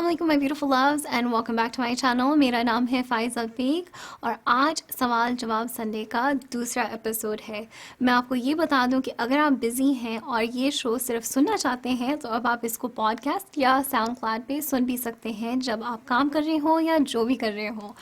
अस्सलाम वालेकुम my beautiful loves and welcome back to my channel. मेरा नाम है फ़ायज़ा बेग और आज सवाल जवाब संडे का दूसरा एपिसोड है। मैं आपको ये बता दूं कि अगर आप बिज़ी हैं और ये शो सिर्फ सुनना चाहते हैं तो अब आप इसको पॉडकास्ट या साउंड क्लाउड पे सुन भी सकते हैं जब आप काम कर रहे हो या जो भी कर रहे हो।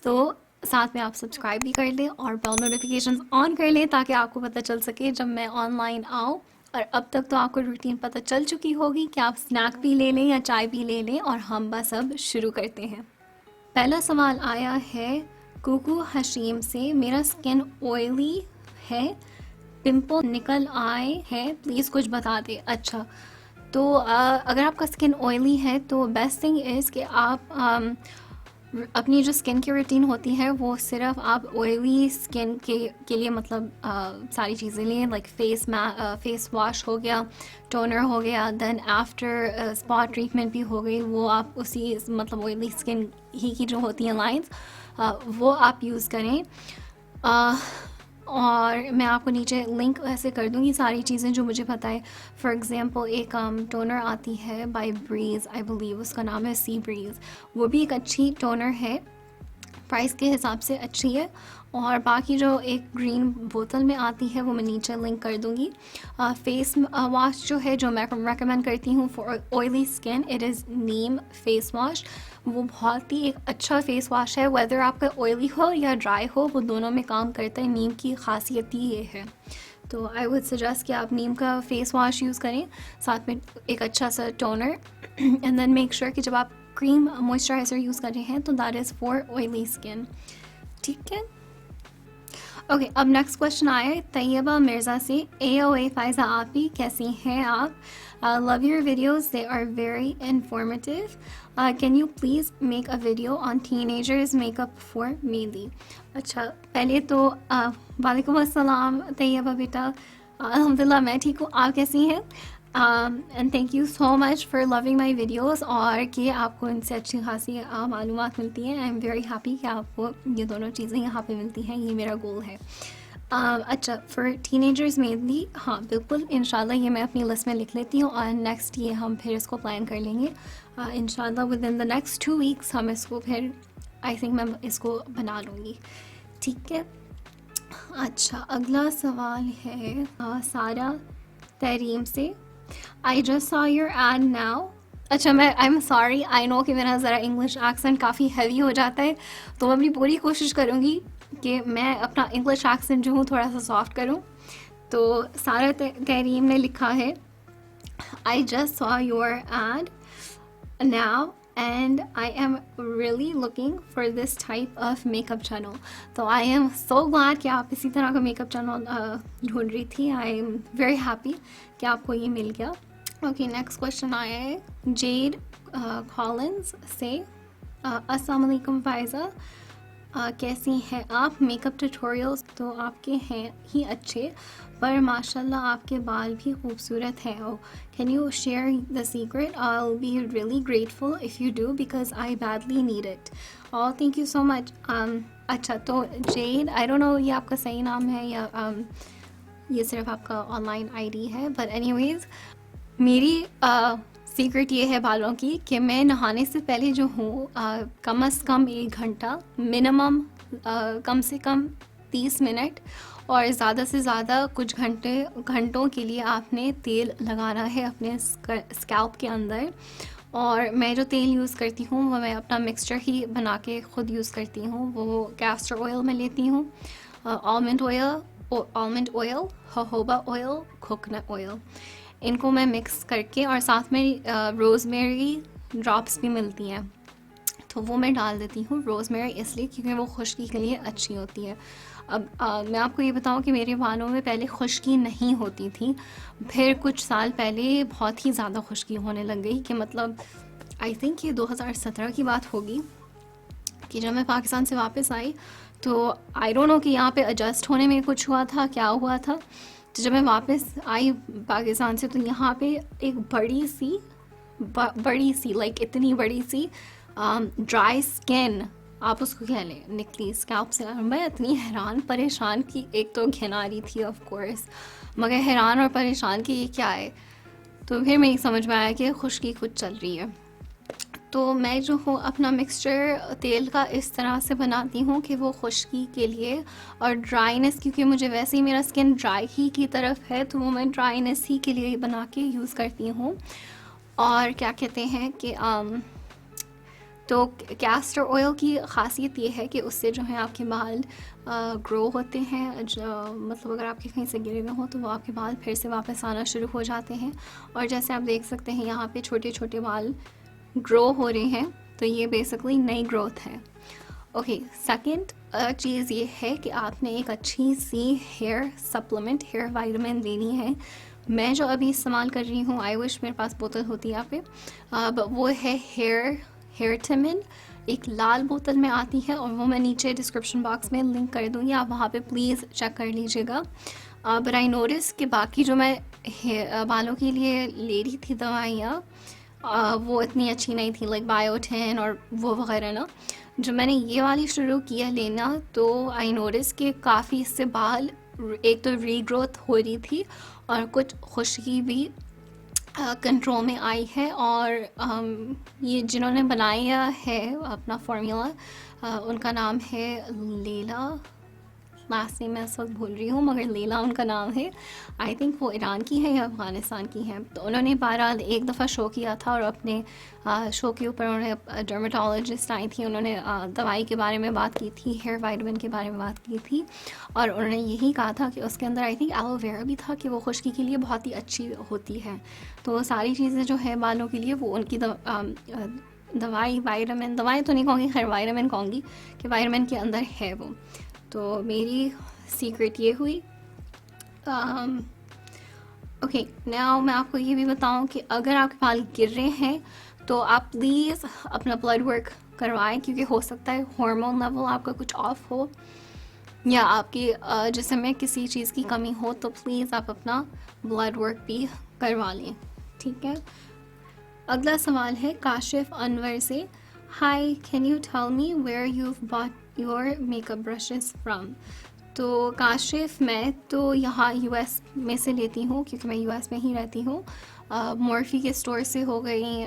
तो साथ में आप सब्सक्राइब भी कर लें और बेल नोटिफिकेशंस ऑन कर लें ताकि आपको पता चल सके जब मैं ऑनलाइन आऊँ। और अब तक तो आपको रूटीन पता चल चुकी होगी कि आप स्नैक भी ले लें या चाय भी ले लें और हम बस अब शुरू करते हैं। पहला सवाल आया है कुकू हशीम से। मेरा स्किन ऑयली है, पिंपल निकल आए हैं, प्लीज़ कुछ बता दे। अच्छा, तो अगर आपका स्किन ऑयली है तो बेस्ट थिंग इज़ कि आप अपनी जो स्किन की रूटीन होती है वो सिर्फ आप ऑयली स्किन के लिए मतलब सारी चीज़ें लें, लाइक फेस वॉश हो गया, टोनर हो गया, देन आफ्टर स्पॉट ट्रीटमेंट भी हो गई, वो आप उसी मतलब ऑयली स्किन ही की जो होती हैं लाइंस वो आप यूज़ करें। और मैं आपको नीचे लिंक ऐसे कर दूँगी सारी चीज़ें जो मुझे पता है। फॉर एग्ज़ाम्पल एक टोनर आती है बाय ब्रीज़, आई बिलीव उसका नाम है सी ब्रीज़, वो भी एक अच्छी टोनर है, प्राइस के हिसाब से अच्छी है। और बाकी जो एक ग्रीन बोतल में आती है वो मैं नीचे लिंक कर दूँगी। फेस वॉश जो है जो मैं रेकमेंड करती हूँ for oily skin, it is Neem face wash. वो बहुत ही एक अच्छा फेस वॉश है, वेदर आपका ऑयली हो या ड्राई हो वो दोनों में काम करता है। नीम की खासियत ही ये है, तो आई वुड सजेस्ट कि आप नीम का फेस वॉश यूज़ करें, साथ में एक अच्छा सा toner and then make sure कि जब आप क्रीम मॉइस्चराइज़र यूज़ कर रहे हैं तो that is for oily skin. ठीक है, ओके। अब नेक्स्ट क्वेश्चन आया है तैयबा मिर्ज़ा से। AOA फ़ायज़ा आप ही कैसी हैं आप? Love your videos, they are very informative. Can you please make a video on teenagers makeup for mehndi? अच्छा, पहले तो वालेकुम अस्सलाम तैयबा बेटा, अल्हम्दुलिल्लाह मैं ठीक हूँ, आप कैसी हैं? And thank you so much for loving my videos और कि आपको इनसे अच्छी खासी मालूमात मिलती हैं। आई एम वेरी हैप्पी कि आपको ये दोनों चीज़ें यहाँ पे मिलती हैं, ये मेरा गोल है। अच्छा, फॉर टीनेजर्स मेनली, हाँ बिल्कुल, इंशाल्लाह ये मैं अपनी लिस्ट में लिख लेती हूँ और नेक्स्ट ये हम फिर इसको प्लान कर लेंगे। इंशाल्लाह with in the next 2 weeks हम इसको फिर आई थिंक मैं इसको बना लूँगी। ठीक है, अच्छा अगला सवाल है सारा तरीम से। I just saw your add now. अच्छा, मैं I am sorry, I know कि मेरा ज़रा इंग्लिश एक्सेंट काफ़ी हैवी हो जाता है, तो मैं अपनी पूरी कोशिश करूँगी कि मैं अपना इंग्लिश एक्सेंट जो हूँ थोड़ा सा सॉफ्ट करूँ। तो सारा तरीम ने लिखा है I just saw your add now and I am really looking for this type of makeup channel. तो I am so glad कि आप इसी तरह का मेकअप चैनल ढूंढ रही थी। I am very happy कि आपको ये मिल गया। ओके, नेक्स्ट क्वेश्चन आया है जेड कॉलिंस से। अस्सलाम वालेकुम फ़ायज़ा, कैसी हैं आप? मेकअप ट्यूटोरियल्स तो आपके हैं ही अच्छे, पर माशाल्लाह आपके बाल भी खूबसूरत हैं। Can you share the secret? I will be really grateful if you do because I badly need it. और थैंक यू सो मच। अच्छा, तो जेड, आई डोंट नो ये आपका सही नाम है या ये सिर्फ आपका ऑनलाइन आईडी है, बट एनीवेज मेरी सीक्रेट ये है बालों की कि मैं नहाने से पहले जो हूँ कम से कम 1 घंटा मिनिमम, कम से कम 30 मिनट और ज़्यादा से ज़्यादा कुछ घंटों के लिए आपने तेल लगाना है अपने स्कैल्प के अंदर। और मैं जो तेल यूज़ करती हूँ वो मैं अपना मिक्सचर ही बना के ख़ुद यूज़ करती हूँ। वो कैस्टर ऑयल में लेती हूँ, almond oil, jojoba oil, coconut oil, इनको मैं मिक्स करके और साथ में रोज़मेरी ड्रॉप्स भी मिलती हैं तो वो मैं डाल देती हूँ। रोज़मेरी इसलिए क्योंकि वो खुश्की के लिए अच्छी होती है। अब मैं आपको ये बताऊँ कि मेरे बालों में पहले खुश्की नहीं होती थी, फिर कुछ साल पहले बहुत ही ज़्यादा खुश्की होने लग गई कि मतलब आई थिंक ये 2017 की बात होगी कि जब मैं पाकिस्तान से वापस आई तो आई डोंट नो कि यहाँ पे एडजस्ट होने में कुछ हुआ था, क्या हुआ था। तो जब मैं वापस आई पाकिस्तान से तो यहाँ पे एक बड़ी सी लाइक इतनी बड़ी सी ड्राई स्किन, आप उसको कह लें, निकली स्कैल्प से। मैं इतनी हैरान परेशान कि एक तो घिन आ रही थी ऑफ कोर्स, मगर हैरान और परेशान कि ये क्या है। तो फिर मेरी समझ में आया कि खुश्की कुछ चल रही है। तो मैं जो हूँ अपना मिक्सचर तेल का इस तरह से बनाती हूँ कि वो खुश्की के लिए और ड्राइनेस, क्योंकि मुझे वैसे ही मेरा स्किन ड्राई ही की तरफ है, तो वो मैं ड्राइनेस ही के लिए बना के यूज़ करती हूँ। और क्या कहते हैं कि तो कैस्टर ऑयल की ख़ासियत ये है कि उससे जो है आपके बाल ग्रो होते हैं। मतलब अगर आपके कहीं से गिरे हुए हों तो वो आपके बाल फिर से वापस आना शुरू हो जाते हैं। और जैसे आप देख सकते हैं यहाँ पे छोटे छोटे बाल ग्रो हो रहे हैं, तो ये बेसिकली नई ग्रोथ है। ओके, सेकंड चीज़ ये है कि आपने एक अच्छी see here supplement, hair vitamin लेनी है। मैं जो अभी इस्तेमाल कर रही हूँ, आई विश मेरे पास बोतल होती यहाँ पे, वो है हेयर टिमिन। एक लाल बोतल में आती है और वो मैं नीचे डिस्क्रिप्शन बॉक्स में लिंक कर दूँगी, आप वहाँ पे प्लीज़ चेक कर लीजिएगा। बट आई नोटिस कि बाकी जो मैं बालों के लिए ले रही थी दवाइयाँ, वो इतनी अच्छी नहीं थी, लाइक बायोटिन और वो वगैरह ना। जो मैंने ये वाली शुरू किया लेना, तो आई नोटिस कि काफ़ी इससे बाल एक तो रीग्रोथ हो रही थी और कुछ खुश्की भी कंट्रोल में आई है। और ये जिन्होंने बनाया है अपना फार्मूला, उनका नाम है लीला, लास्ट नेम मैं इस वक्त भूल रही हूँ, मगर लीला उनका नाम है। आई थिंक वो ईरान की है या अफ़गानिस्तान की हैं। तो उन्होंने बहरहाल एक दफ़ा शो किया था और अपने शो के ऊपर उन्होंने डर्मेटोलॉजिस्ट आई थी, उन्होंने दवाई के बारे में बात की थी, हेयर वाइटामिन के बारे में बात की थी, और उन्होंने यही कहा था कि उसके अंदर आई थिंक एलोवेरा भी था कि वो खुश्की के लिए बहुत ही अच्छी होती है। तो सारी चीज़ें जो है बालों के लिए, वो उनकी दवाई वाइटामिन, दवाई तो नहीं कहूँगी, खैर वाइटामिन कहूँगी कि वाइटामिन के अंदर है वो। तो मेरी सीक्रेट ये हुई। ओके, नाउ मैं आपको ये भी बताऊं कि अगर आपके बाल गिर रहे हैं तो आप प्लीज़ अपना ब्लड वर्क करवाएं, क्योंकि हो सकता है हार्मोन लेवल आपका कुछ ऑफ हो या आपकी जिस्म में किसी चीज़ की कमी हो, तो प्लीज़ आप अपना ब्लड वर्क भी करवा लें, ठीक है। अगला सवाल है काशिफ अनवर से, hi can you tell me where you bought your makeup brushes from. तो काशिफ, मैं तो यहाँ यूएस में से लेती हूँ, क्योंकि मैं यूएस में ही रहती हूँ। मॉर्फी के स्टोर से हो गई,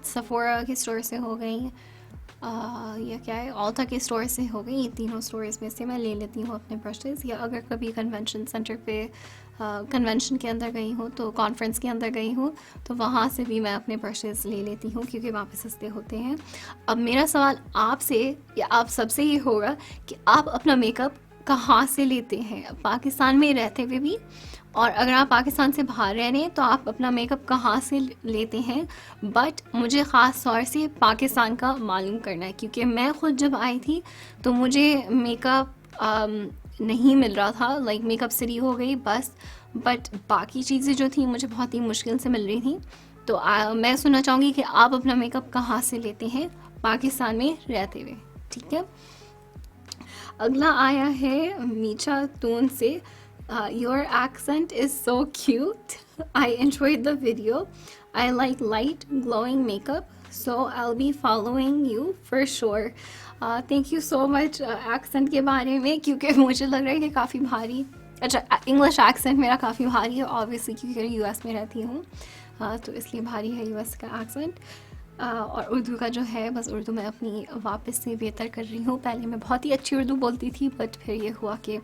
सफोरा के स्टोर से हो गई, या क्या है, ऑल्टा के स्टोर से हो गई। ये तीनों स्टोर्स में से मैं ले लेती हूँ अपने ब्रशेज़। या अगर कभी कन्वेंशन सेंटर पे कन्वेंशन के अंदर गई हूँ, तो कॉन्फ्रेंस के अंदर गई हूँ, तो वहाँ से भी मैं अपने ब्रशेज़ ले लेती हूँ, क्योंकि वहाँ पे सस्ते होते हैं। अब मेरा सवाल आपसे या आप सबसे ये होगा कि आप अपना मेकअप कहाँ से लेते हैं, पाकिस्तान में रहते हुए भी, और अगर आप पाकिस्तान से बाहर रह रहे हैं तो आप अपना मेकअप कहाँ से लेते हैं। बट मुझे ख़ास तौर से पाकिस्तान का मालूम करना है, क्योंकि मैं ख़ुद जब आई थी तो मुझे मेकअप नहीं मिल रहा था, लाइक मेकअप सिटी हो गई बस, बट बाकी चीज़ें जो थी मुझे बहुत ही मुश्किल से मिल रही थी। तो मैं सुनना चाहूँगी कि आप अपना मेकअप कहाँ से लेते हैं पाकिस्तान में रहते हुए, ठीक है। अगला आया है मीठा तून से, your accent is so cute, I enjoyed the video, I like light glowing makeup, so I will be following you for sure. Thank you so much accent के बारे में, क्योंकि मुझे लग रहा है कि काफ़ी भारी, अच्छा इंग्लिश एक्सेंट मेरा काफ़ी भारी है ऑब्वियसली, क्योंकि यूएस में रहती हूँ, तो इसलिए भारी है यूएस का एक्सेंट। और उर्दू का जो है, बस उर्दू मैं अपनी वापस से बेहतर कर रही हूँ। पहले मैं बहुत ही अच्छी उर्दू बोलती थी, बट फिर ये हुआ कि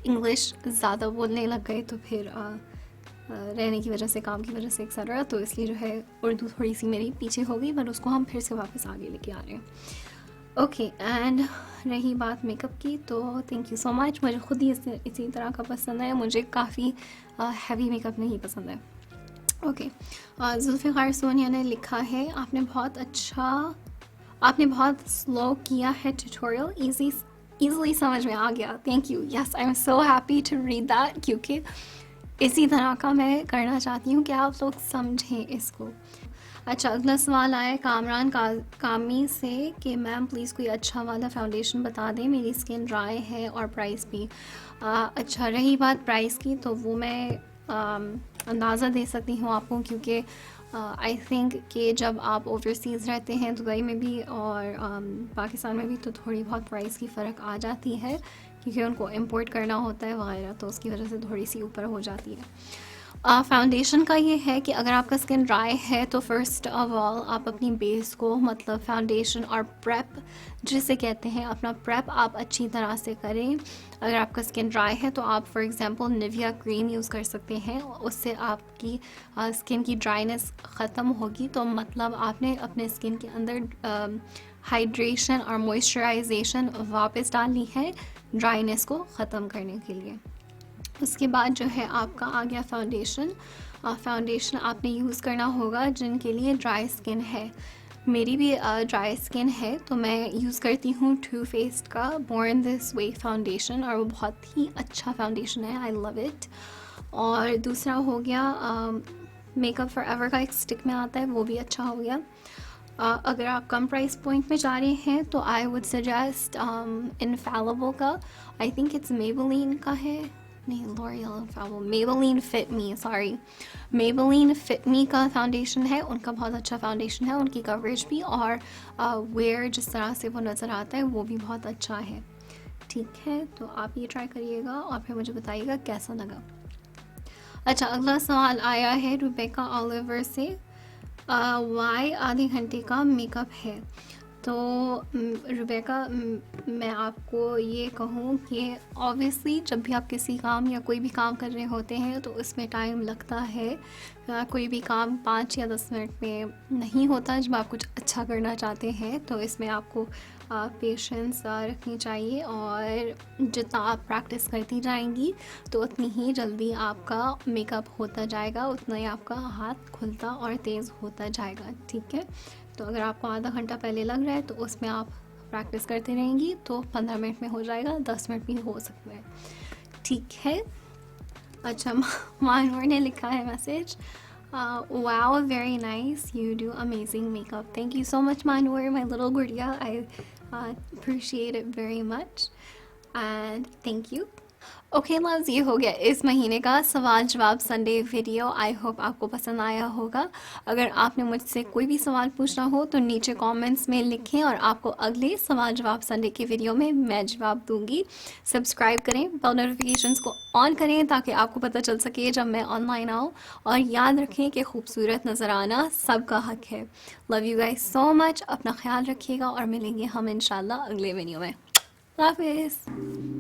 इंग्लिश ज़्यादा बोलने लग गए, तो फिर रहने की वजह से, काम की वजह से एक्सेट्रा, तो इसलिए जो है उर्दू थोड़ी सी मेरी पीछे हो गई, बट उसको हम फिर से वापस आगे लेके आ रहे हैं। ओके, एंड रही बात मेकअप की, तो थैंक यू सो मच, मुझे खुद ही इसी तरह का पसंद है, मुझे काफ़ी हैवी मेकअप नहीं पसंद है। ओके, जुल्फ़िकार सोनिया ने लिखा है, आपने बहुत स्लो किया है ट्यूटोरियल, ईज़िली समझ में आ गया, thank you. Yes, I am so happy to read that, क्योंकि इसी तरह का मैं करना चाहती हूँ कि आप लोग समझें इसको। अच्छा, अगला सवाल आया कामरान कामी से कि मैम प्लीज़ कोई अच्छा वाला फाउंडेशन बता दें, मेरी स्किन ड्राई है और प्राइस भी। अच्छा, रही बात प्राइस की, तो वो मैं अंदाज़ा दे सकती हूँ आपको, क्योंकि आई थिंक कि जब आप ओवरसीज़ रहते हैं दुबई में भी और पाकिस्तान में भी, तो थोड़ी बहुत प्राइस की फ़र्क आ जाती है, क्योंकि उनको इंपोर्ट करना होता है वगैरह, तो उसकी वजह से थोड़ी सी ऊपर हो जाती है। फाउंडेशन का ये है कि अगर आपका स्किन ड्राई है तो फर्स्ट ऑफ ऑल आप अपनी बेस को, मतलब फाउंडेशन और प्रेप जिसे कहते हैं, अपना प्रेप आप अच्छी तरह से करें। अगर आपका स्किन ड्राई है तो आप for example Nivea cream use कर सकते हैं, उससे आपकी स्किन की ड्राइनेस ख़त्म होगी। तो मतलब आपने अपने स्किन के अंदर हाइड्रेशन और मॉइस्चराइजेशन वापस डालनी है ड्राइनेस को ख़त्म करने के लिए। उसके बाद जो है आपका आ गया फाउंडेशन। फाउंडेशन आपने यूज़ करना होगा जिनके लिए ड्राई स्किन है। मेरी भी ड्राई स्किन है तो मैं यूज़ करती हूँ टू फेस्ड का बोर्न दिस वे फाउंडेशन, और वो बहुत ही अच्छा फाउंडेशन है, आई लव इट। और दूसरा हो गया मेकअप फॉर एवर का एक स्टिक में आता है, वो भी अच्छा हो गया। अगर आप कम प्राइस पॉइंट में जा रहे हैं तो आई वुड सजेस्ट इनफैलेबल का, आई थिंक इट्स मेबेलिन का है, नहीं लॉरियल इनफैलेबल, मेबेलिन फिट मी, सॉरी, मेबेलिन फिट मी का फाउंडेशन है, उनका बहुत अच्छा फाउंडेशन है, उनकी कवरेज भी और वेयर जिस तरह से वो नज़र आता है वो भी बहुत अच्छा है। ठीक है, तो आप ये ट्राई करिएगा और फिर मुझे बताइएगा कैसा लगा। अच्छा, अगला सवाल आया है रुबेका ऑलिवर से, वाई आधे घंटे का मेकअप है। तो रुबेका, मैं आपको ये कहूँ कि ऑब्वियसली जब भी आप किसी काम या कोई भी काम कर रहे होते हैं तो उसमें टाइम लगता है। कोई भी काम 5 या 10 मिनट में नहीं होता जब आप कुछ अच्छा करना चाहते हैं, तो इसमें आपको पेशेंस रखनी चाहिए, और जितना आप प्रैक्टिस करती जाएंगी तो उतनी ही जल्दी आपका मेकअप होता जाएगा, उतना ही आपका हाथ खुलता और तेज़ होता जाएगा। ठीक है, तो अगर आपको आधा घंटा पहले लग रहा है तो उसमें आप प्रैक्टिस करते रहेंगी तो 15 मिनट में हो जाएगा, 10 मिनट भी हो सकता है। ठीक है। अच्छा, मानूर ने लिखा है message, wow very nice, you do amazing makeup. Thank you so much Manoor, my little गुड़िया, I appreciate it very much and thank you. Okay loves, ये हो गया इस महीने का सवाल जवाब संडे वीडियो। आई होप आपको पसंद आया होगा। अगर आपने मुझसे कोई भी सवाल पूछना हो तो नीचे कमेंट्स में लिखें और आपको अगले सवाल जवाब संडे के वीडियो में मैं जवाब दूंगी। सब्सक्राइब करें, बेल नोटिफिकेशंस को ऑन करें ताकि आपको पता चल सके जब मैं ऑनलाइन आऊँ, और याद रखें कि खूबसूरत नज़र आना सबका हक है। Love you guys so much, अपना ख्याल रखिएगा और मिलेंगे हम इंशाल्लाह अगले वीडियो में। अल्लाह हाफिज़।